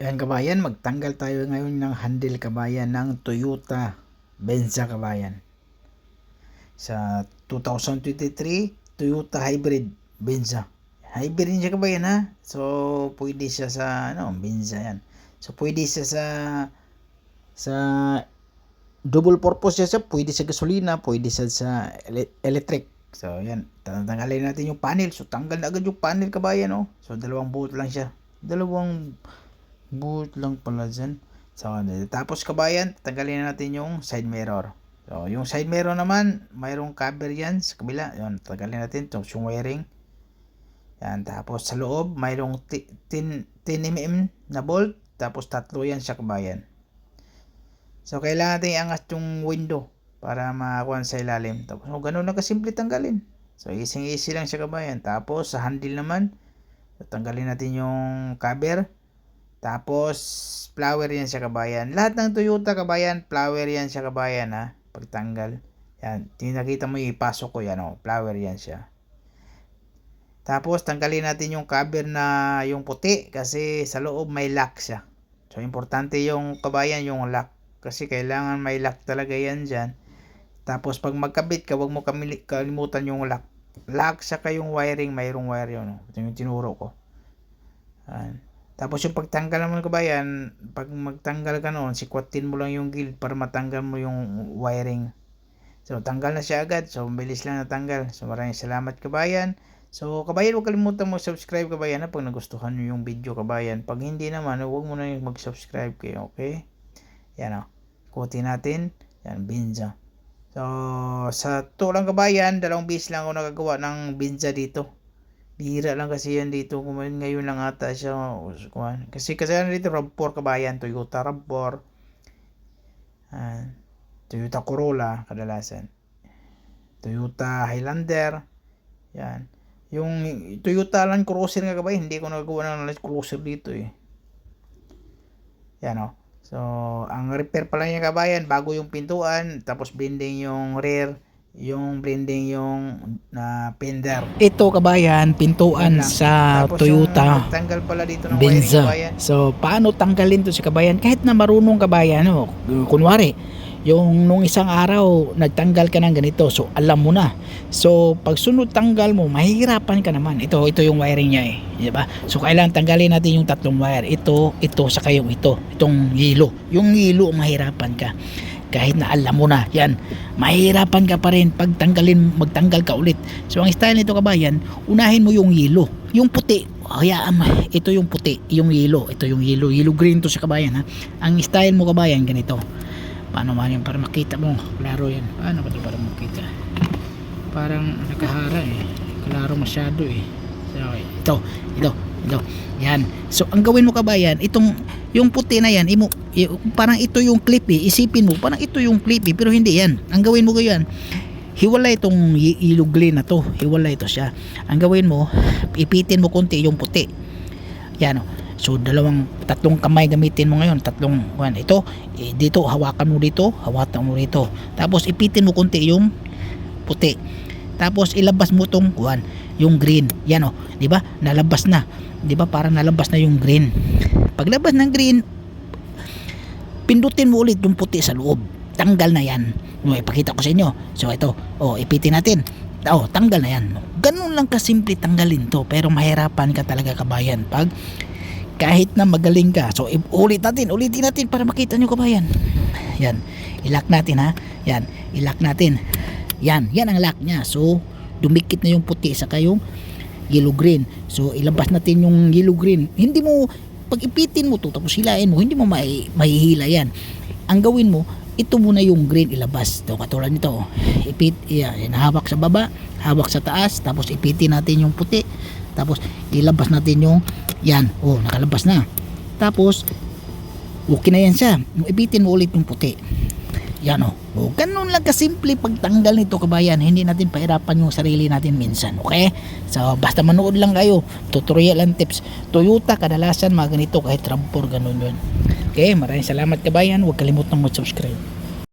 Ayan kabayan, magtanggal tayo ngayon ng handle kabayan ng Toyota Venza kabayan. Sa 2023 Toyota Hybrid Venza. Hybrid din siya kabayan ha. So pwede siya sa Venza yan. So pwede siya sa double purpose siya, pwede sa gasolina, pwede siya sa electric. So yan, tatanggalin natin yung panel. So tanggal na agad yung panel kabayan oh. So dalawang bolt lang siya. Dalawang bolt lang pala dyan. So, tapos kabayan, tanggalin na natin yung side mirror. So, yung side mirror naman, mayroong cover yan sa kabila. Yun, tanggalin natin yung wiring. Yan, tapos sa loob, mayroong 10 mm na bolt. Tapos tatlo yan sa kabayan. So, kailangan natin iangat yung window para makakuha sa ilalim. Tapos, ganun lang kasimple tanggalin. So, easy lang siya kabayan. Tapos, sa handle naman, tanggalin natin yung cover. Tapos, flower yan siya kabayan. Lahat ng Toyota kabayan, flower yan siya kabayan ha. Pagtanggal. Yan. Nakita mo yung ipasok ko yan o. Flower yan siya. Tapos, tanggalin natin yung cover na yung puti. Kasi sa loob may lock siya. So, importante yung kabayan, yung lock. Kasi kailangan may lock talaga yan dyan. Tapos, pag magkabit ka, huwag mo kalimutan yung lock. Lock siya kayong wiring, mayroong wire yun. Ito yung tinuro ko. Yan. Tapos yung pagtanggal naman kabayan, pag magtanggal ka noon, sikwatin mo lang yung guild para matanggal mo yung wiring. So tanggal na siya agad. So mabilis lang natanggal. So maraming salamat kabayan. So kabayan, huwag kalimutan mag-subscribe kabayan na pag nagustuhan nyo yung video kabayan. Pag hindi naman, huwag mo na yung mag-subscribe kayo. Okay? Yan o. Kuti natin. Yan, Venza. So sa to lang kabayan, 2 beses lang ako nakagawa ng Venza dito. Bihira lang kasi yan dito. Ngayon lang ata siya. Kasi dito RAV4 kabayan. Toyota RAV4. Toyota Corolla kadalasan. Toyota Highlander. Yan. Yung Toyota Land Cruiser nga kabayan. Hindi ko nagagawa ng Land Cruiser dito eh. Yan o. So, ang repair pala niya kabayan, bago yung pintuan. Tapos blending yung rear. Yung blending yung fender. Ito kabayan, pintuan sa tapos Toyota tanggal pala dito ng Venza. So paano tanggalin to si kabayan? Kahit na marunong kabayan, kunwari yung nung isang araw nagtanggal ka ng ganito, so alam mo na. So pag sunod tanggal mo, mahihirapan ka naman. Ito yung wiring niya eh, di ba? So kailangan tanggalin natin yung 3 wire. Ito saka yung itong yelo. Yung yelo mahirapan ka. Kahit na alam mo na, yan, mahirapan ka pa rin pag magtanggal ka ulit. So ang style nito kabayan, unahin mo yung yellow, yung puti. Hayaan mo, ito yung puti, yung yellow, ito yung yellow green to sa kabayan ha. Ang style mo kabayan ganito. Paano man yan para makita mo, klaro yan. Paano ba ito para makita? Parang nakahara eh, klaro masyado eh. So, ito. Yan. So ang gawin mo kabayan, yung puti na yan, parang ito yung clip eh. Isipin mo, parang ito yung clip eh, pero hindi yan. Ang gawin mo ganyan, hiwalay itong yellow green na to. Hiwalay ito siya. Ang gawin mo, ipitin mo konti yung puti. Yan o. So 3 kamay gamitin mo ngayon. 3 ito, dito hawakan mo dito, tapos ipitin mo konti yung puti. Tapos ilabas mo tong yung green. Yan o, di ba? Nalabas na. Di ba? Parang nalabas na yung green. Paglabas ng green, pindutin mo ulit yung puti sa loob. Tanggal na yan. Ipakita ko sa inyo. So ito, ipitin natin. Tanggal na yan. Ganun lang kasimple tanggalin to, pero mahirapan ka talaga kabayan pag kahit na magaling ka. So ulitin natin para makita nyo kabayan. Yan, ilock natin ha. Yan, ilock natin. Yan ang lock niya. So dumikit na yung puti saka yung yellow green. So ilabas natin yung yellow green. Hindi mo pag ipitin mo to tapos hilain mo, hindi mo mahihila yan. Ang gawin mo, ito muna yung green ilabas. Ito katulad nito. Hawak sa baba, hawak sa taas, tapos ipitin natin yung puti. Tapos ilabas natin yung yan. Nakalabas na. Tapos okay na yan siya. Ipitin mo ulit yung puti. Yan ganun lang kasimple pagtanggal nito kabayan. Hindi natin pahirapan yung sarili natin minsan. Okay? So basta manood lang kayo. Tutorial and tips. Toyota kadalasan mga ganito kahit RAV4 ganun yun. Okay? Maraming salamat kabayan. Huwag kalimutang mag-subscribe.